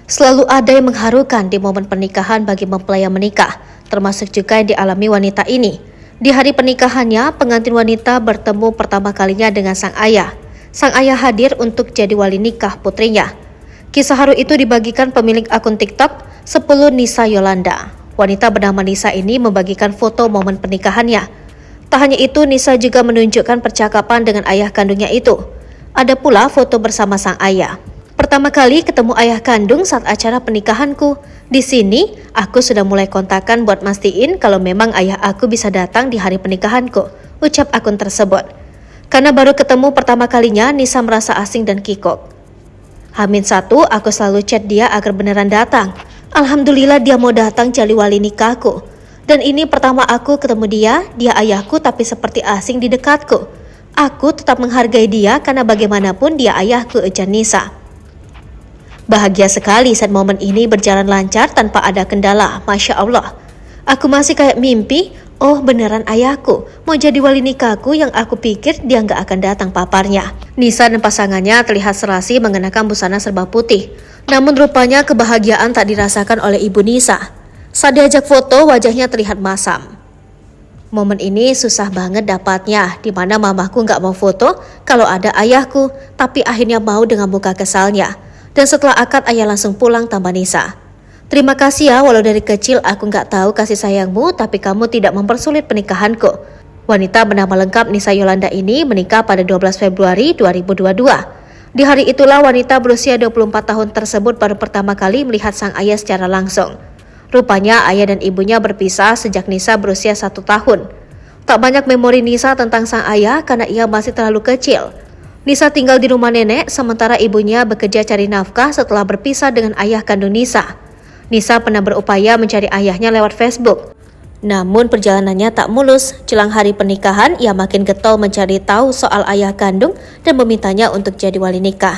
Selalu ada yang mengharukan di momen pernikahan bagi mempelai yang menikah, termasuk juga yang dialami wanita ini. Di hari pernikahannya, pengantin wanita bertemu pertama kalinya dengan sang ayah. Sang ayah hadir untuk jadi wali nikah putrinya. Kisah haru itu dibagikan pemilik akun TikTok 10 Nisa Yolanda. Wanita bernama Nisa ini membagikan foto momen pernikahannya. Tak hanya itu, Nisa juga menunjukkan percakapan dengan ayah kandungnya itu. Ada pula foto bersama sang ayah. Pertama kali ketemu ayah kandung saat acara pernikahanku. Di sini, aku sudah mulai kontakan buat mastiin kalau memang ayah aku bisa datang di hari pernikahanku, ucap akun tersebut. Karena baru ketemu pertama kalinya, Nisa merasa asing dan kikuk. H-1, aku selalu chat dia agar beneran datang. Alhamdulillah dia mau datang jadi wali nikahku. Dan ini pertama aku ketemu dia ayahku tapi seperti asing di dekatku. Aku tetap menghargai dia karena bagaimanapun dia ayahku, ujar Nisa. Bahagia sekali saat momen ini berjalan lancar tanpa ada kendala, Masya Allah. Aku masih kayak mimpi, oh beneran ayahku, mau jadi wali nikahku yang aku pikir dia nggak akan datang paparnya. Nisa dan pasangannya terlihat serasi mengenakan busana serba putih. Namun rupanya kebahagiaan tak dirasakan oleh ibu Nisa. Saat diajak foto, wajahnya terlihat masam. Momen ini susah banget dapatnya, di mana mamaku nggak mau foto kalau ada ayahku, tapi akhirnya mau dengan muka kesalnya. Dan setelah akad, ayah langsung pulang, tambah Nisa. Terima kasih ya, walau dari kecil aku nggak tahu kasih sayangmu, tapi kamu tidak mempersulit pernikahanku. Wanita bernama lengkap Nisa Yolanda ini menikah pada 12 Februari 2022. Di hari itulah wanita berusia 24 tahun tersebut baru pertama kali melihat sang ayah secara langsung. Rupanya ayah dan ibunya berpisah sejak Nisa berusia 1 tahun. Tak banyak memori Nisa tentang sang ayah karena ia masih terlalu kecil. Nisa tinggal di rumah nenek, sementara ibunya bekerja cari nafkah setelah berpisah dengan ayah kandung Nisa. Nisa pernah berupaya mencari ayahnya lewat Facebook. Namun perjalanannya tak mulus. Jelang hari pernikahan, ia makin getol mencari tahu soal ayah kandung dan memintanya untuk jadi wali nikah.